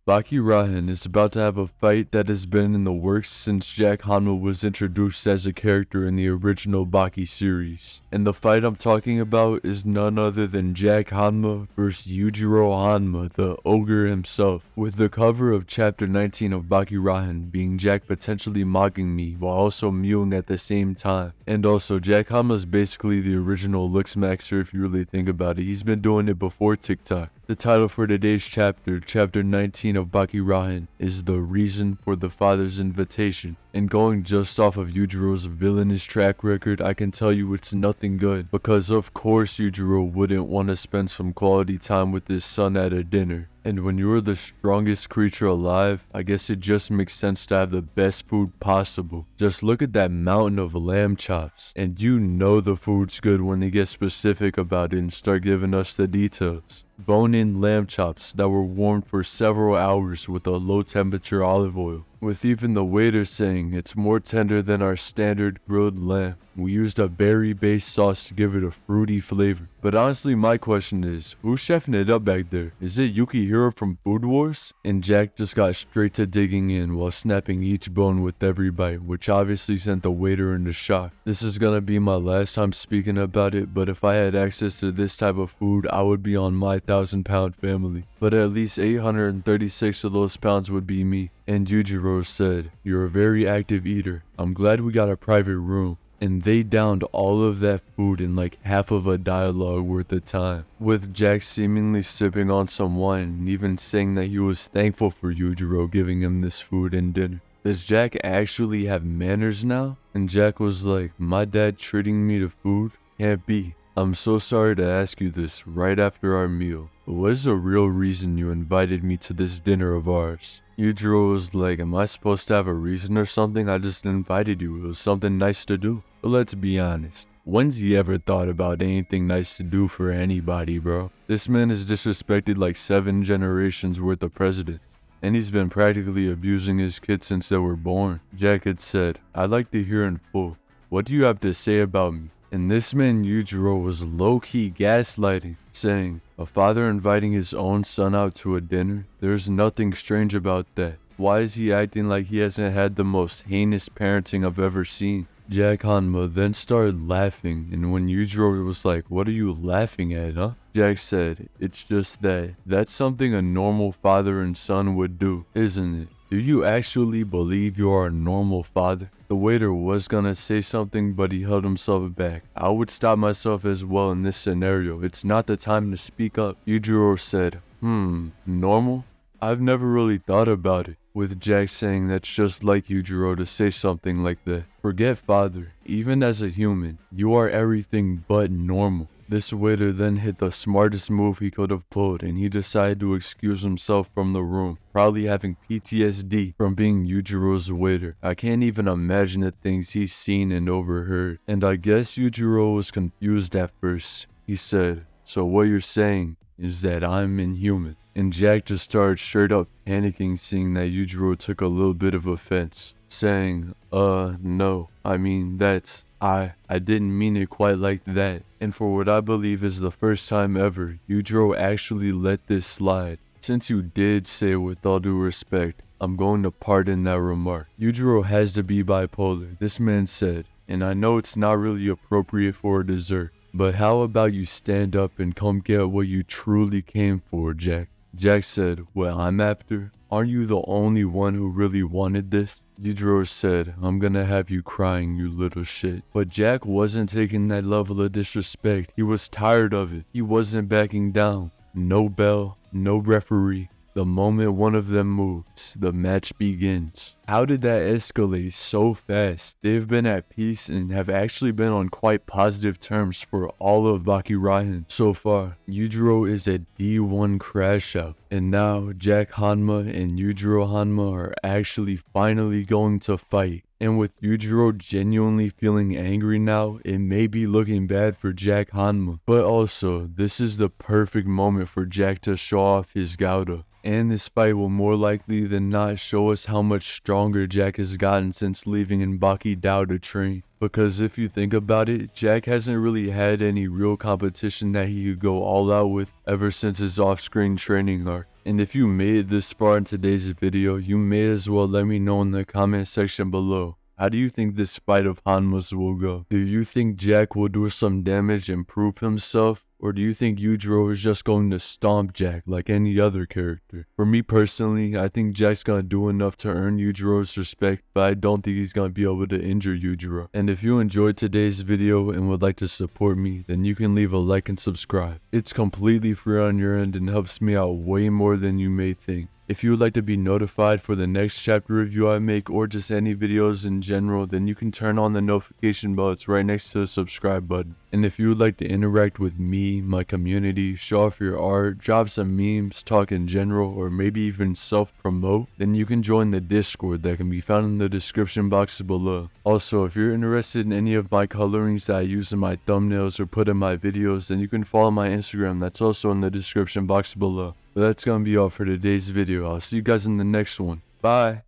Baki Rahen is about to have a fight that has been in the works since Jack Hanma was introduced as a character in the original Baki series. And the fight I'm talking about is none other than Jack Hanma vs Yujiro Hanma, the ogre himself, with the cover of chapter 19 of Baki Rahen being Jack potentially mocking me while also mewing at the same time. And also, Jack Hanma is basically the original Looks Maxer if you really think about it. He's been doing it before TikTok. The title for today's chapter, chapter 19 of Baki Rahen, is The Reason for the Father's Invitation. And going just off of Yujiro's villainous track record, I can tell you it's nothing good, because of course Yujiro wouldn't want to spend some quality time with his son at a dinner. And when you're the strongest creature alive, I guess it just makes sense to have the best food possible. Just look at that mountain of lamb chops, and you know the food's good when they get specific about it and start giving us the details. Bone-in lamb chops that were warmed for several hours with a low-temperature olive oil, with even the waiter saying it's more tender than our standard grilled lamb. We used a berry-based sauce to give it a fruity flavor. But honestly, my question is, who's chefing it up back there? Is it Yukihiro from Food Wars? And Jack just got straight to digging in while snapping each bone with every bite, which obviously sent the waiter into shock. This is gonna be my last time speaking about it, but if I had access to this type of food, I would be on my 1,000-pound family. But at least 836 of those pounds would be me. And Yujiro said, "You're a very active eater. I'm glad we got a private room." And they downed all of that food in like half of a dialogue worth of time, with Jack seemingly sipping on some wine and even saying that he was thankful for Yujiro giving him this food and dinner. Does Jack actually have manners now? And Jack was like, "My dad treating me to food? Can't be. I'm so sorry to ask you this right after our meal, but what is the real reason you invited me to this dinner of ours?" Yujiro was like, "Am I supposed to have a reason or something? I just invited you. It was something nice to do." But let's be honest. When's he ever thought about anything nice to do for anybody, bro? This man has disrespected like 7 generations worth of presidents, and he's been practically abusing his kids since they were born. Jack had said, "I'd like to hear in full. What do you have to say about me?" And this man Yujiro was low-key gaslighting, saying, "A father inviting his own son out to a dinner? There's nothing strange about that. Why is he acting like he hasn't had the most heinous parenting I've ever seen?" Jack Hanma then started laughing, and when Yujiro was like, "What are you laughing at, huh?" Jack said, "It's just that's something a normal father and son would do, isn't it? Do you actually believe you are a normal father?" The waiter was gonna say something, but he held himself back. I would stop myself as well in this scenario. It's not the time to speak up. Yujiro said, normal? I've never really thought about it. With Jack saying that's just like Yujiro to say something like that. Forget father. Even as a human, you are everything but normal. This waiter then hit the smartest move he could have pulled, and he decided to excuse himself from the room, probably having PTSD from being Yujiro's waiter. I can't even imagine the things he's seen and overheard. And I guess Yujiro was confused at first. He said, "So what you're saying is that I'm inhuman?" And Jack just started straight up panicking, seeing that Yujiro took a little bit of offense, saying, no, I mean I didn't mean it quite like that." And for what I believe is the first time ever, Yujiro actually let this slide. "Since you did say it with all due respect, I'm going to pardon that remark. Yujiro has to be bipolar," this man said, "and I know it's not really appropriate for a dessert, but how about you stand up and come get what you truly came for, Jack?" Jack said, "What I'm after? Aren't you the only one who really wanted this?" Yujiro said, "I'm gonna have you crying, you little shit." But Jack wasn't taking that level of disrespect. He was tired of it. He wasn't backing down. No bell, no referee. The moment one of them moves, the match begins. How did that escalate so fast? They've been at peace and have actually been on quite positive terms for all of Baki Rahen so far. Yujiro is a D1 crash out, and now Jack Hanma and Yujiro Hanma are actually finally going to fight. And with Yujiro genuinely feeling angry now, it may be looking bad for Jack Hanma. But also, this is the perfect moment for Jack to show off his Gouda. And this fight will more likely than not show us how much stronger Jack has gotten since leaving in Baki Dao to train. Because if you think about it, Jack hasn't really had any real competition that he could go all out with ever since his off-screen training arc. And if you made it this far in today's video, you may as well let me know in the comment section below. How do you think this fight of Hanma's will go? Do you think Jack will do some damage and prove himself? Or do you think Yujiro is just going to stomp Jack like any other character? For me personally, I think Jack's gonna do enough to earn Yujiro's respect, but I don't think he's gonna be able to injure Yujiro. And if you enjoyed today's video and would like to support me, then you can leave a like and subscribe. It's completely free on your end and helps me out way more than you may think. If you would like to be notified for the next chapter review I make or just any videos in general, then you can turn on the notification bell. It's right next to the subscribe button. And if you would like to interact with me, my community, show off your art, drop some memes, talk in general, or maybe even self-promote, then you can join the Discord that can be found in the description box below. Also, if you're interested in any of my colorings that I use in my thumbnails or put in my videos, then you can follow my Instagram. That's also in the description box below. But that's gonna be all for today's video. I'll see you guys in the next one. Bye!